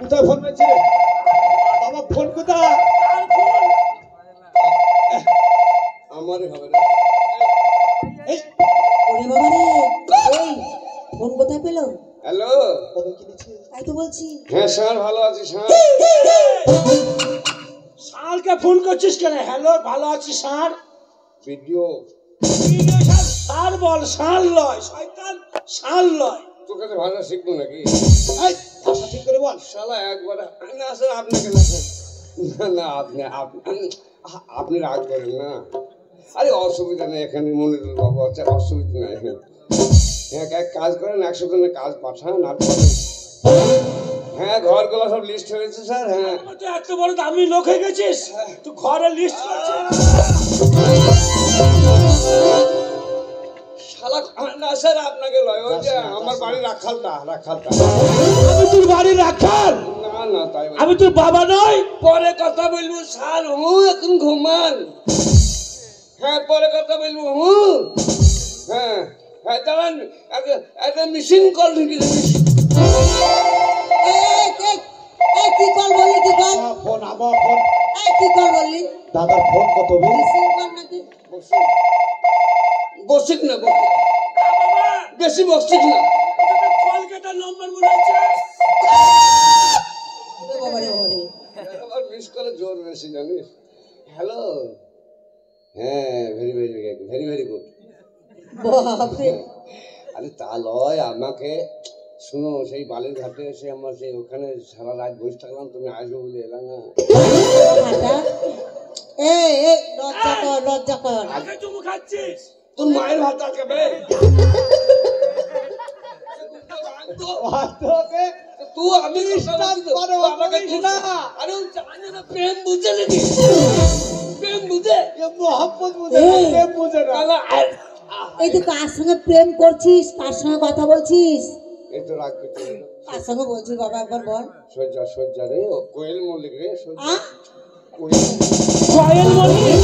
কোথায় ফোন পেয়েছি রে বাবা? ফোন কোথায়? আমারই হবে না। এই ওরে বাবা রে, এই ফোন কোথায় পেলো? হ্যালো, তাই তো বলছি। হ্যাঁ স্যার, ভালো আছি স্যার। স্যারকে ফোন করছিস কেন? হ্যালো, ভালো আছি স্যার। ভিডিও স্যার বল, স্যার লয় শয়তান, স্যার লয়। তোর কাছে ভাষা শিখবো নাকি? এই ভাষা ঠিক করে বল। শালা একবার না স্যার, আপনাকে না না, আপনি রাগ করেন না। আরে অসুবিধা নেই, এখানে মনিরুল বাবু আছে, অসুবিধা নেই। হ্যাঁ, এক কাজ করেন, 100 জনের কাজ পাঠান। আর হ্যাঁ, ঘরগুলো সব লিস্ট হয়েছে স্যার। হ্যাঁ, তুই এত বড় দামি লোক হয়ে গেছিস, তুই ঘরে লিস্ট করছিস? শালা না স্যার, আপনাকে লয়, ওই যে আমার বাড়ির রাখালটা। আমি তোর বাড়ির রাখাল? না না, তাই আমি তোর বাবা নই। পরে কথা বলবো স্যার, এখন ঘুমান। হ্যাঁ, পরে কথা বলবো। হ্যাঁ হ্যাঁ, দাঁড়ান, একটা মিসিং কল ঢুকিয়েছে। এই কি কল বললি? কি কল? ফোন আমার ফোন। এই কি কল বললি? দাদার ফোন কত রিসিভ কর নাকি? বসিক না, বেশি বসিক না। কলকাতা নম্বর মনে হচ্ছে। বাবা রে বাবা রে, আবার মিস করে জোর বেশি, জানিস। হ্যালো, হ্যাঁ, ভেরি গুড। বাপরে। আরে তা লয়, আমাকে শুনো, সেই বালির ঘাটে এসে আমরা সেই ওখানে সারা রাত বসে থাকলাম, তুমি আসবে বলে এলাম না। এই এই লজ্জা কর। আগে তুমি খাচ্ছিস? তোর মায়ের ভাত আটকাবে। তুই আমি প্রেম বুঝে নাকি? প্রেম বুঝে, মোহাম্মদ প্রেম বুঝে না। এই তুই কার সঙ্গে প্রেম করছিস? কার সঙ্গে কথা বলছিস? এই তো রাখবে। কার সঙ্গে বলছিস বাবা, একবার বল। সজ্জা রে, ও কোয়েল মল্লিক রে। কয়েল মল্লিক?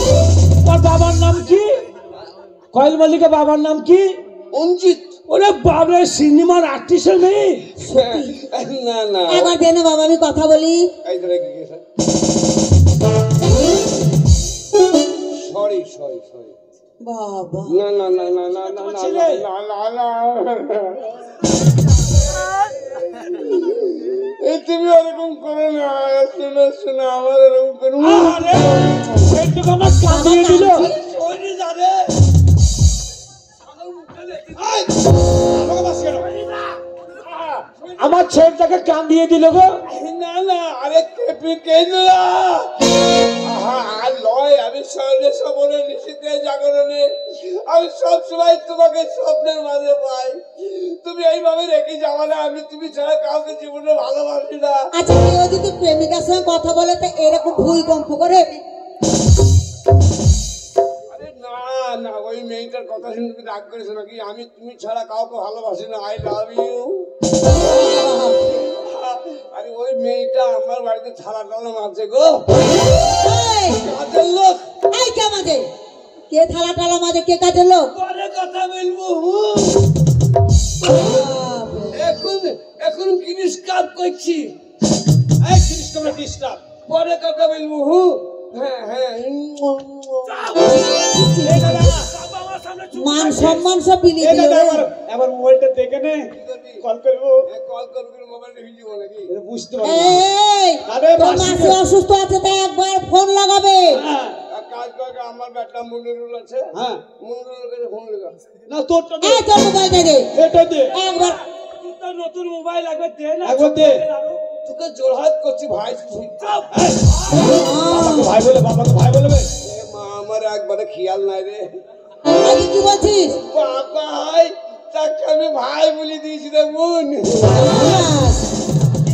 তোর বাবার নাম কি? কয়েল মল্লিকের বাবার নাম কি? অঞ্জিত। ওরে বাবা, সিনেমার আর্টিস্টের মেয়ে? না না, একবার দে না বাবা, আমি কথা বলি। এই তো রেখে গেছে। সরি। বাবা না না না না না না না, এই তুমি ওরকম করো না। শোনো, আমার এরকম করো। আমার কাঁদিয়ে দিল। আমার ছেলেটাকে কাঁদিয়ে দিল গো। না না, আরে লয়, আমি সবনে নিশীতে জাগরণে আমি সবসময় তোমাকে স্বপ্নের মাঝে পাই। তুমি এইভাবে রেখে যাওয়া না, আমি তুমি ছাড়া কাউকে জীবনে ভালোবাসি না। আচ্ছা, কেউ যদি প্রেমিকার সঙ্গে কথা বলে তো এরকম ভূমিকম্প করে? আরে না না, ওই মেয়েটার কথা শুনে তুমি রাগ করেছো নাকি? আমি তুমি ছাড়া কাউকে ভালোবাসি না। I love you. আরে ওই মেয়েটা আমার বাড়িতে থালা টালা মারছে গো। কাজের লোক। এই কে মাঝে? কে থালা টালা মাঝে? কে কাজের লোক? পরে কথা বলবো। এখন কি ডিস্টার্ব করছি? পরে কথা বলবো। হ্যাঁ, মান সম্মান সব বিলিয়ে দিল। এবার মোবাইলটা দেখে নে, কল করবো। কল করবি, মোবাইলটা ভিডিও নাকি? বুঝতে পারবো এই তোর মাসি অসুস্থ আছে, তাই একবার ফোন লাগাবে। কাজ করে, আমার ব্যাটা মনিরুল আছে। হ্যাঁ, মনিরুলের কাছে ফোন লাগা না তোরটা দে। এই তোর মোবাইলটা দে। এটা দে। একবার তোর নতুন মোবাইল লাগবে, দে না। একবার দে। তোকে জোরহাত করছি ভাই। বাবাকে ভাই বলবে। মা আমার একবারে খেয়াল নাই রে। আগে কি বলছিস? বাবা, তাকে আমি ভাই বলে দিয়েছি রে বোন।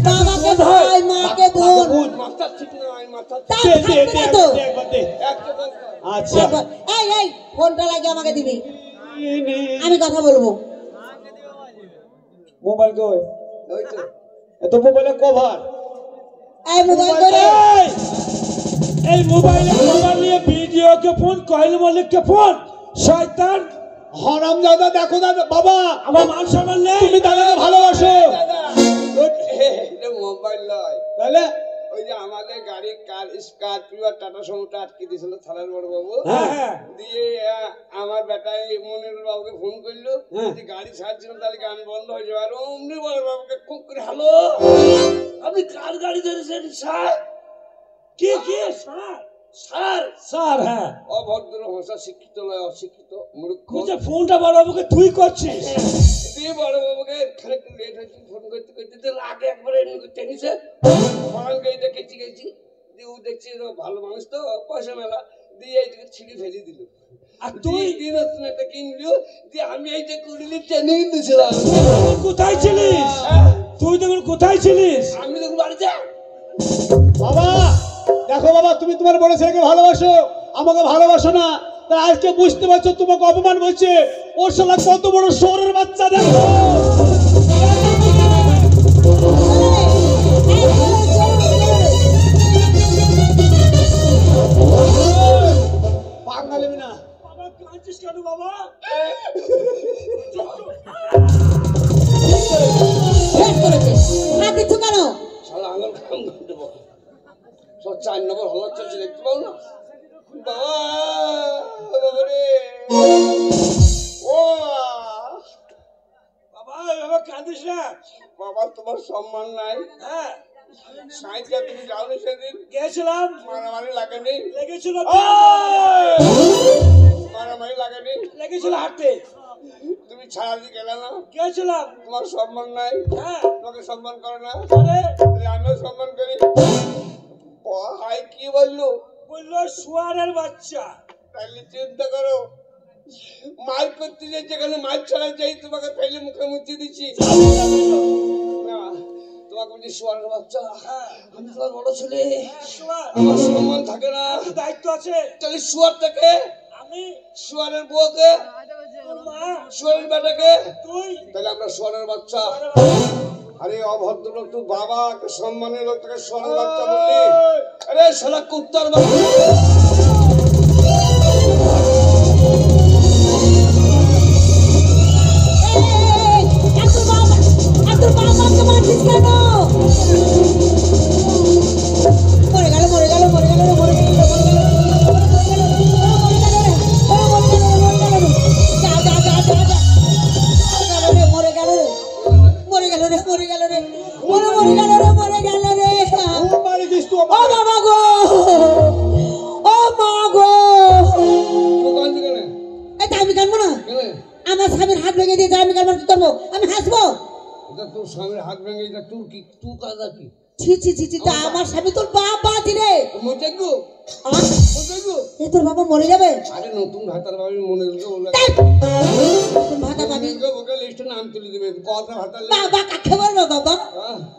বাবাকে ভাই, মাকে বোন। মাথা ঠিক নয়, মাথা তার থাকবে না তো। আচ্ছা, এই ফোনটা লাগিয়ে আমাকে দিবি, আমি কথা বলবো। মোবাইল কই? ওই তো এত মোবাইলে কভার। এই মোবাইল করে। এই মোবাইলে কভার নিয়ে ভিডিওকে ফোন, কয়েল মল্লিককে ফোন। শয়তান হারামজাদা। দেখো দাদা, বাবা আমার মান সম্মান নেই। তুমি দাদাকে ভালোবাসো। মোবাইল নয়, তাহলে ওই যে আমাদের গাড়ি কার স্করপিও আর টাটা সুমোটা আটকে দিয়েছিল থানার বড় বাবু। হ্যাঁ দিয়ে আমার বেটাই মনিরুল বাবুকে ফোন করলো হ্যাঁ। যে গাড়ি ছাড়ছিল তাহলে গান বন্ধ হয়ে যাবে। আর অমনি বড় বাবুকে খুব করে হ্যালো আপনি কার গাড়ি ধরেছেন স্যার? কি কি স্যার? স্যার স্যার হ্যাঁ অভদ্র ভাষা, শিক্ষিত নয় অশিক্ষিত মূর্খ। বুঝে ফোনটা বড়বাবুকে তুই করছিস? দিয়ে বড় বাবুকে খানিক লেট হয়েছে ফোন করতে করতে যে আগে একবার এমনি টেনিসে ফরান গাড়িটা কেচি গেছি। দিয়ে ও দেখছি ভালো মানুষ তো পয়সা মেলা, দিয়ে এইটাকে ছিঁড়ে ফেলে দিল। আর তুই দিন নতুন একটা কিনলিও, দিয়ে আমি এইটা কুড়িলি টেনে দিয়েছিলাম। কোথায় ছিলিস? তুই তখন কোথায় ছিলিস? আমি তখন বাড়িতে। বাবা দেখো বাবা, তুমি তোমার বড় ছেলেকে ভালোবাসো, আমাকে ভালোবাসো না। তাই আজকে বুঝতে পারছো তোমাকে অপমান করছে। ওর শালা কত বড় শহরের বাচ্চা দেখো। পাঙ্গালিবি না। বাবা কাঁদছিস কেন বাবা? ভেদ করেছে হাত দিচ্ছ কেন? শালা আঙুল খাম করে দেবো। সব 4 নম্বর হলার চলছে, দেখতে পাও না? বাবা বাবা রে, ও বাবা বাবা কাঁদিস না। বাবা তোমার সম্মান নাই। হ্যাঁ সাইডটা তুমি যাওনি সেদিন, গেছিলাম, মারামারি লাগেনি, লেগেছিল মারামারি লাগেনি, লেগেছিল হাঁটতে, তুমি ছাড়া দিয়ে গেলে না। গেছিলাম। তোমার সম্মান নাই, হ্যাঁ তোমাকে সম্মান করে না, তাহলে তাহলে আমিও সম্মান করি। ও হাই কি বললো? বললো শুয়ারের বাচ্চা। তাহলে চিন্তা করো, মার করতে যে যেখানে মাছ ছাড়া যাই তোমাকে ফেলে মুখে মুচি দিচ্ছি না, তোমাকে বলছি শুয়ারের বাচ্চা। আমি তোমার বড় ছেলে, শুয়ার আমার সম্মান থাকে না। দায়িত্ব আছে। তাহলে শুয়ারটাকে, আমি, শুয়ারের বউকে, তোর মা, শুয়ারের বেটাকে, তুই তাহলে আমরা শুয়ারের বাচ্চা। আরে অভদ্র লোক, তুই বাবা একটা সম্মানের লোক, তাকে শুয়ারের বাচ্চা বললি? আরে শালা কুত্তার বাচ্চা। খুব মারি দিস তুই ও আমাকে। বাবা গো, ও মা গো, তুই কাঁদছিস কেন? এটা আমি কানবো না? কেন? আমার স্বামীর হাত ভেঙে দিয়ে আমি কানবো, কি করবো? আমি হাসবো? এটা তোর স্বামীর হাত ভেঙে, এটা তোর কি, তুই কাঁদা কি? ছি ছি ছি ছি, তা আমার স্বামী তোর বাবা রে। মজা গো, আহ, মজা গো। এ তোর বাবা মরে যাবে? আরে নতুন ভাতার বাবু মনে হলো বলে ধ্যাৎ, তোর ভাতা পাবি। ওকে লিস্টে নাম তুলে দেবে, কথা ভাতার বাবা কাকে বলবো বাবা?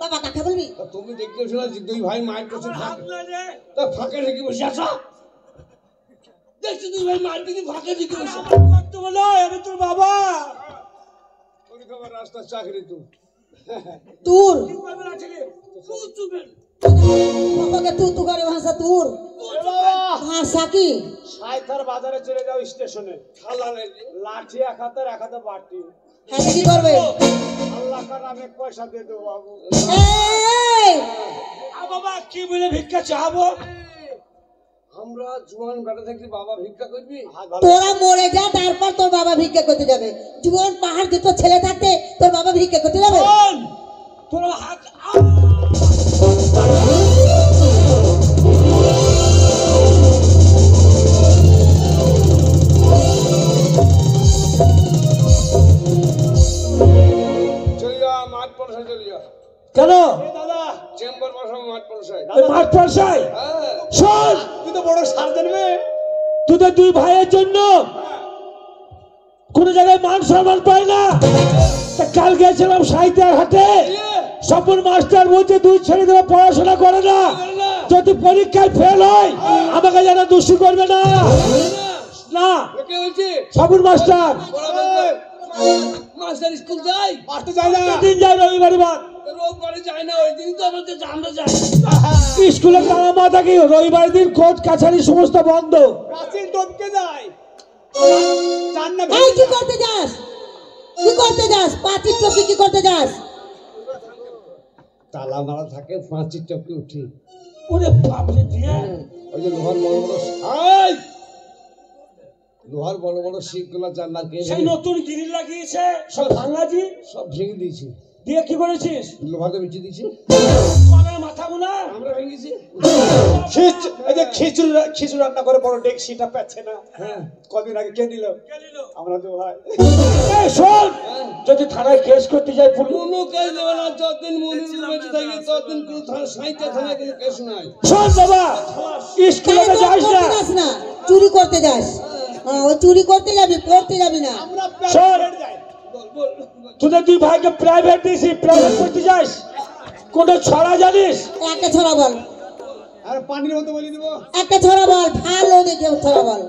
বাবা কাকে বলবি? তুমি দেখতে শোনা যে দুই ভাই মায়ের কাছে হাত না রে। তা ফাঁকা রেখে বসে আসা। দেখছি দুই ভাই মায়ের দিকে ফাঁকা রেখে বসে। আমার কর্তব্য নয়, আমি তোর বাবা। তোর খাবার রাস্তার চাকরি তুই। তোর কি করবে না ছেলে? তুই চুপেন। বাবাকে তু করে ভাষা তোর এ বাবা, ভাষা কি? সাইথার বাজারে চলে যাও স্টেশনে। খালা নেই যে। লাঠি এক হাতে, এক হাতে বাটি। হ্যাঁ কি করবে? আল্লাহ কার নামে পয়সা দিয়ে দেবো বাবু। এই আ বাবা কি বলে ভিক্ষা চাহাবো? আমরা জোয়ান বেটা থাকতে বাবা ভিক্ষা করবি? হাত ভালো। তোরা মরে যা, তারপর তোর বাবা ভিক্ষা করতে যাবে। জীবন পাহাড় দুটো ছেলে থাকতে তোর বাবা ভিক্ষা করতে যাবে? বল, তোর হাত চলে যা মাঠ পলসায় চলে যা। কেন? এ দাদা, চেম্বার বসাবো মাঠ পলসায়। এই মাঠ পয়সায় হ্যাঁ শোন, তুই তো বড় সার্জেন মেয়ে। তোদের দুই ভাইয়ের জন্য কোন জায়গায় মান সম্মান পায় না। তা কাল গেছিলাম সাহিত্যার হাটে, স্বপন মাস্টার বলছে দুই ছেলে দেওয়া পড়াশোনা করে না, যদি পরীক্ষায় ফেল হয় আমাকে যেন দোষী করবে না। না, কে বলছি? স্বপন মাস্টার মাস্টার স্কুল যাই, মাস্টার যায় না। দিন যায় রবিবার বাদ, রোববারে যায় না, ওই দিন তো আমাদের আমরা যাই। স্কুলে তারা মাথা কি রবিবার দিন কোর্ট কাছারি সমস্ত বন্ধ। প্রাচীন টপকে যায়। জান না এই কি করতে যাস? কি করতে যাস? পাঁচির টপি কি করতে যাস? তালা মারা থাকে, 5 টপকে উঠি। ওরে বাপরে দিয়ে ওই যে লোহার বড় বড় শিখ গুলা জানলা কে সেই নতুন গ্রিল লাগিয়েছে সব ভাঙাজি সব ভেঙে দিয়েছি, দিয়ে কি করেছিস? লোহাতে বেঁচে দিয়েছি, কলার মাথা গুনা আমরা ভেঙেছি। এই যে খিচুড়ি রান্না করে বড় ডেকসিটা পাচ্ছে না, হ্যাঁ কদিন আগে কে দিল? আমরা তো ভাই। এই শোন, যদি থানায় কেস করতে যাই পুলিশ কোনো কেস দেবে না, যতদিন মনিরুল বেঁচে থাকে ততদিন কোনো সাইতে থানায় কোনো কেস নাই। শোন বাবা, স্কুলে তাহলে যাস তোর না, করতে যাস না, চুরি করতে যাস। হ্যাঁ, ওই চুরি করতে যাবি, পড়তে যাবি না। আমরা শোন, প্রাইভেট যাই। তোদের দুই ভাইকে প্রাইভেট দিয়েছি, প্রাইভেট করতে যাস, কোনো ছড়া জানিস? একটা ছড়া বল, আর পানির মতো বলে দিব। একটা ছড়া বল, ভালো দেখে ছড়া বল।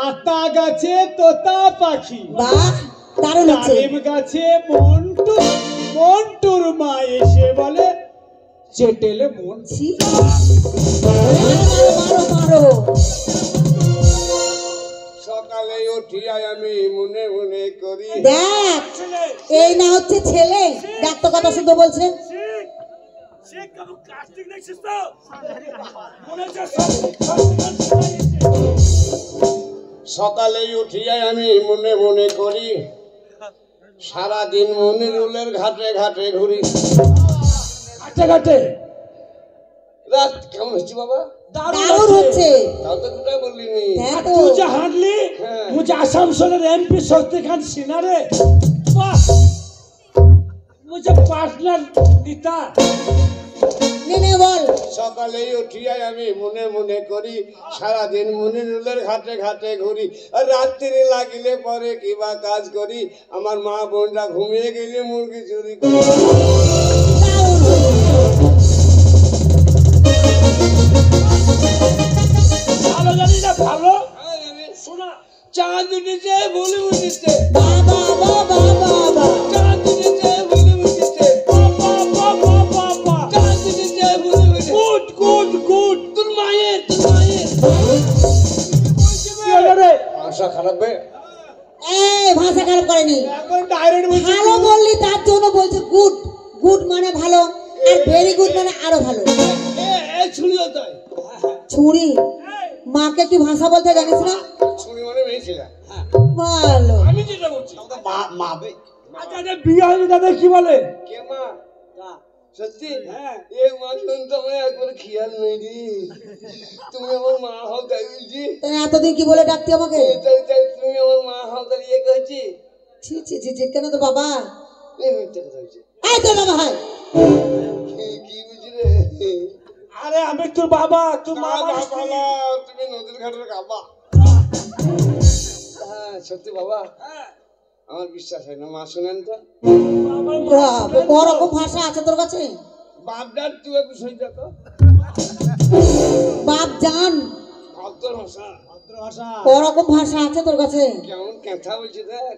আতা গাছে তোতা পাখি, বাহ, দারুণ হচ্ছে। ডালিম গাছে মন্টুর মা এসে বলে চেটেলে মন। ছি। মারো, মারো। সকালে উঠিয়া আমি মনে মনে করি, দেখ, এই না হচ্ছে ছেলে, দেখ তো কথা শুদ্ধ বলছে। সকালে উঠিয়া আমি মনে মনে করি, সারাদিন মনিরুলের ঘাটে ঘাটে ঘুরি। ঘাটে ঘাটে রাত কেমন হচ্ছে বাবা? দারুণ হচ্ছে। তাও তো কোথায় বললিনি। দেখ আর তো। তুই যে হাঁটলি, হ্যাঁ। মুঝে আসানসোলের এমপি শক্তি খান সিনহা রে, বাহ, মুঝে পার্টনার দিতা। নে বল। সকালে উঠিয়া আমি মনে মনে করি, সারাদিন মনিরুলের ঘাটে ঘাটে ঘুরি। আর রাত্রি লাগিলে পরে কিবা কাজ করি, আমার মা বোনরা ঘুমিয়ে গেলে মুরগি চুরি করি। দারুণ হচ্ছে। ভালো জানি না, ভালো শোনা, চাঁদ উঠেছে বলে উঠেছে, বাবা, বাবা, বাবা। চাঁদ উঠেছে বলে উঠেছে, চাঁদ উঠেছে বলে উঠেছে। Good good good. তোর মায়ের ভাষা খারাপ বে। এই ভাষা খারাপ করেনি, এখন ডাইরেক্ট বলছি ভালো বললি তার জন্য বলছে গুড। গুড মানে ভালো, আর ভেরি গুড মানে আরো ভালো। ছুরিও তাই, ছুরি, মাকে কি ভাষা বলতে জানিস না? ছুরি মানে মেয়েছিল। ভালো। আমি যেটা বলছি মা বে। আচ্ছা বিয়ে হয়নি তাদের কি বলে? কে মা? সত্যি? হ্যাঁ। এই মা শুনতে আমার একবার খেয়াল নেই রে। তুমি আমার মা হও তাই বলছি। তাই এতদিন কি বলে ডাকতি আমাকে? তাই তুমি আমার মা হও তাই ইয়ে করেছি। ছি ছি ছি ছি, কেন তো বাবা? এই মিথ্যে কথা বলছি। এই তোর বাবা হয়। কি বুঝি রে? আরে আমি তোর বাবা, তোর মা বাবা, বাবা। তুমি নদীর ঘাটের কাবা। হ্যাঁ সত্যি বাবা, আমার বিশ্বাস হয় না। মা শুনেন তো, বাবা, বড় রকম ভাষা আছে তোর কাছে? বাপদার তুই একটু সই দেখো। বাপ জান, ভদ্র ভাষা, মাতৃভাষা। বড় রকম ভাষা আছে তোর কাছে? কেমন কথা বলছি দেখ।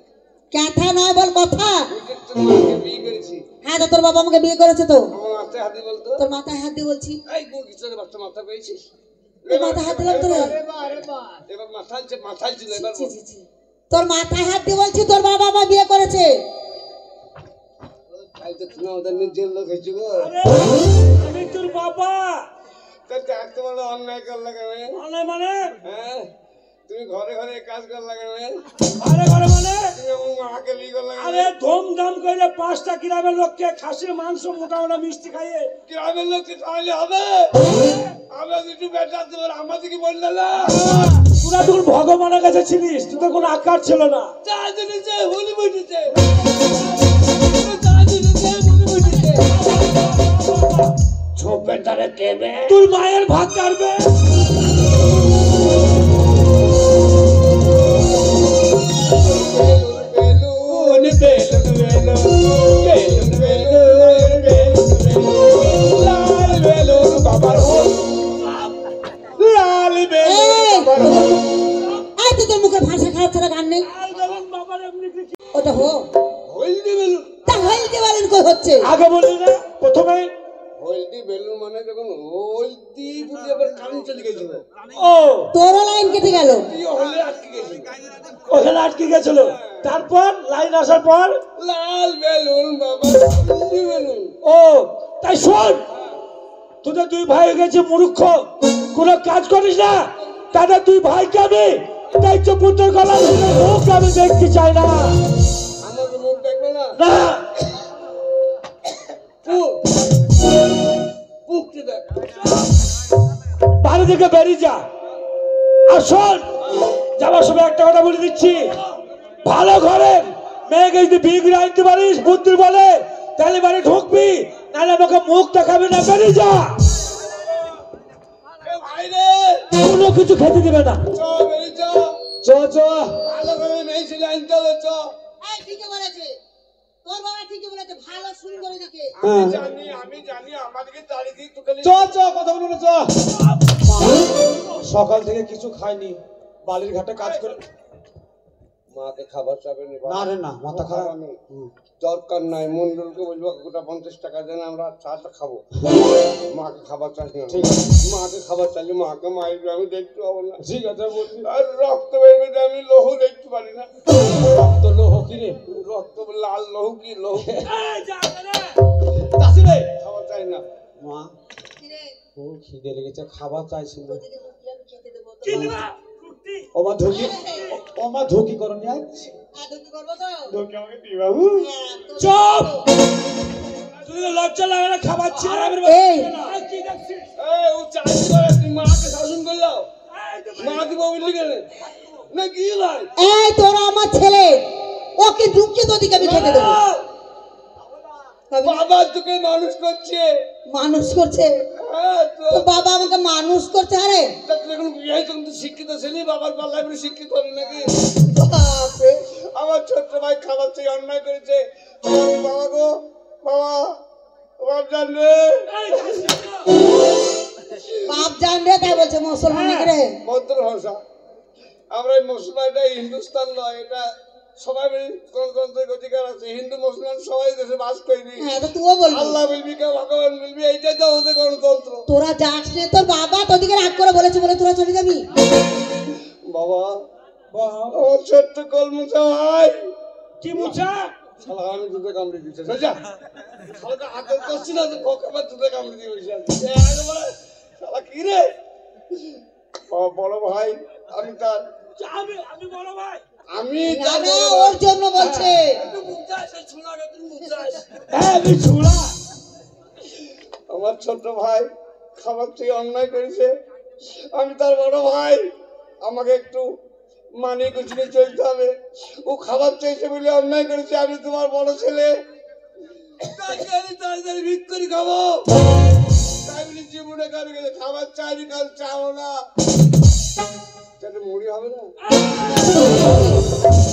কথা নয়, বল কথা। ওই যে তোর মাকে বিয়ে করেছি, হ্যাঁ তো তোর বাবা আমাকে বিয়ে করেছে তো। আমার মাথায় হাতে বলতো, তোর মাথায় হাত দিয়ে বলছি। এই মুরগির বাচ্চা মাথা পেয়েছিস? তোর মাথায় হাত দিলাম তোরে। এবার মাথায় ছিল এবার ছি, ছি, ছি। তোর মাথায় হাত দিয়ে বলছি তোর বাবা আমার বিয়ে করেছে। তাই তো তুমি আমাদের নিজের লোক হয়েছি গো। আরে আমি তোর বাবা। তা এত বড় অন্যায় করলে কেন? মানে হ্যাঁ, তুমি ঘরে ঘরে কাজ করলে কেন? ঘরে ঘরে মানে তুমি আমার মাকে বিয়ে করলে কেন? আরে ধুমধাম করে 5টা গ্রামের লোককে খাসির মাংস মোটা মোটা মিষ্টি খাইয়ে গ্রামের লোককে খাওয়ালে হবে? আমরা দুটো বেটা তোমার আমাদের কি বললে না? তোরা তোর ভগবানের কাছে ছিলিস, তোদের কোনো আকার ছিল না। চা দিনেছে বলি বসেছে, চা দিনেছে বলি বসেছে। ছোপের দ্বারে কেবে তোর মায়ের ভাত কাটবে। Balloon balloon balloon balloon balloon balloon লাল বেলুন বাবার হোল, লাল বেলুন বাবার হোল। এই তো তোর মুখে ভাষা খারাপ ছাড়া গান নেই। আর বলেন বাবার এমনি কি ওটা হো, হলদি বেলুন। তা হইতে পারেন কই হচ্ছে? আগে বলি না প্রথমে। হলদি বেলুন মানে যখন হলদি বুঝে আবার কারেন্ট চলে গেছিল, ও তোরও লাইন কেটে গেল। তুইও হলে আটকে গেছিল। ওখানে আটকে গেছিল, তারপর লাইন আসার পর লাল বেলুন বাবা, হলদি বেলুন। ও তাই শোন, তোদের দুই ভাই হয়ে গেছে মূর্খ, কোনো কাজ করিস না। তাদের দুই ভাইকে আমি দায়িত্ব পুত্র গলা মুখ আমি দেখতে চাই না। আমার মুখ দেখবে না? না, মুখটি দেখ। বাড়ি থেকে বেরিয়ে যা। আর শোন, যাবার সময় একটা কথা বলে দিচ্ছি, ভালো ঘরে মেয়েকে যদি বিয়ে করে আনতে পারিস বুদ্ধি বলে, তাহলে বাড়ি ঢুকবি, নাহলে আমাকে মুখ দেখাবি না। বেরিয়ে যা, এ ভাই রে, কোনো কিছু খেতে দিবে না। চ বেরিয়ে চ। চ চ, ভালো করে মেয়ে ছেলে আনতে হবে, চ। এই ঠিকই বলেছে, তোর বাবা ঠিকই বলেছে, ভালো সুন্দর দেখে। আমি জানি আমাদেরকে তাড়ি দিয়ে তো খালি চ চ, কথা বলবো না, চ। সকাল থেকে কিছু খাইনি, বালির ঘাটে কাজ করে। মাকে খাবার চাবে না রে না, মাথা খারাপ। আমি দরকার নাই, মন্ডলকে বলবো গোটা 50 টাকা দেন, আমরা চাটা খাবো। মাকে খাবার চাই না। ঠিক আছে। মাকে খাবার চাইলে মাকে মারবে, আমি দেখতে পাবো না। ঠিক আছে বলছি। আর রক্ত বেরবে, আমি লৌহ দেখতে পারি না। রক্ত লোহ কি রে? রক্ত লাল লৌহ কি লৌহ? চাষি রে, খাবার চাই না। মা কিরে, খুব খিদে লেগেছে, খাবার চাইছিল। তোদেরকে মুখে আমি খেতে দেবো তো। ওমা ধুকি, ওমা ধুকি করো নি আজ। ঢুকি করবো তো? তোকে আমাকে দিবাবু। হ্যাঁ, তোর চুপ! তো। তুই তো লজ্জা লাগে না খাবার ছেড়ে? এই। কি দেখছিস? ও চাইছি করে তুই মাকে শাসন করলাও। মা দিব বললি কেন? না কি লাই? এই তোরা আমার ছেলে, ওকে ঢুকিয়ে তোদিকে আমি খেতে দেবো। বাবা তোকে মানুষ করছে। মানুষ করছে? হ্যাঁ, তো তো বাবা আমাকে মানুষ করছে। আরে তা তুই এখন বিয়ে তুমি তো শিক্ষিত ছেলে, বাবার পাল্লায় বলে শিক্ষিত হলি নাকি? বাপরে, আমার ছোট্ট ভাই খাবার চেয়ে অন্যায় করেছে। বাবা গো, বাবা, বাপ জানবে। বাপ জান রে, তাই বলছে মুসলমান নাকি রে? ভদ্র ভাষা। আমরা এই মুসলমান, এটা হিন্দুস্তান নয়, এটা সবাই মিলে গণতন্ত্রের অধিকার আছে। হিন্দু মুসলমান সবাই দেশে বাস করিনি। হ্যাঁ, তো তুইও বলবি। আল্লাহ বলবি কে ভগবান বলবি, এইটাই তো আমাদের গণতন্ত্র। তোরা যাস নে, তোর বাবা তোদিকে রাগ করে বলেছে বলে তোরা চলে যাবি। বাবা, আমার ছোট্ট কলমুচা ভাই। কি মুছা? শালা আমি দুধে কামড়ে দিচ্ছে, যা। শালাকে আদর করছি না, তো ভগবান দুধে কামড়ে দিয়ে বসে আছে। একবারে শালা কি রে? বড় ভাই, আমি তার, আমি বলো ভাই, আমি না তার না, বড় ভাই। ওর জন্য বলছে। হ্যাঁ আমি ছুড়া। আমার ছোট ভাই খাবার থেকে অন্যায় করেছে, আমি তার বড় ভাই, আমাকে একটু মানিয়ে গুছিয়ে চলতে হবে। ও খাবার চাইছে বলে অন্যায় করেছে, আমি তোমার বড় ছেলে, তাকে আমি তাড়াতাড়ি ভিক করে খাবো। তাই বলে জীবনে কারো কাছে খাবার চাইনি, কাল চাও না, তাহলে মুড়ি হবে না।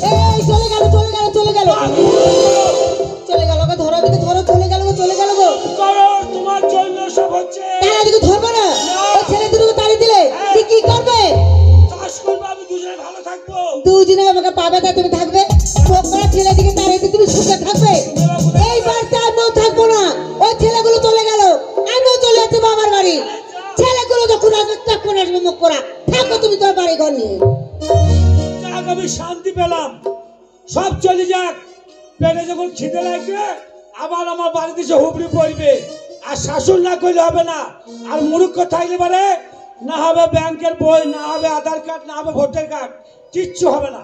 এই চলে গেল, চলে গেল, চলে গেল, চলে গেল। ওকে ধরো, দিকে ধরো, চলে গেল গো, চলে গেল গো। করো, তোমার জন্য সব হচ্ছে। তারা দিকে ধরবো না, ওই ছেলে দুটোকে তাড়িয়ে দিলে কি কি করবে? চাষ করবো, আমি দুজনে ভালো থাকবো। দুদিনে আমাকে পাবে, তাই তুমি থাকবে। পোকরা ছেলে দিকে তাড়িয়ে দিয়ে তুমি সুখে থাকবে। এই বাড়িতে আমিও থাকবো না। ওই ছেলেগুলো চলে গেল, আমিও চলে যাচ্ছি বাবার বাড়ি। ছেলেগুলো যখন আসবে তখন আসবে মুখ করা। থাকো তুমি তোর বাড়ি ঘর নিয়ে। যাক, আমি শান্তি পেলাম। সব চলে যাক। পেটে যখন খিদে লাগবে আবার আমার বাড়িতে এসে হুবড়ি পড়বে। আর শাসন না করলে হবে না। আর মূর্খ থাকলে পারে না হবে ব্যাংকের বই, না হবে আধার কার্ড, না হবে ভোটার কার্ড, কিচ্ছু হবে না।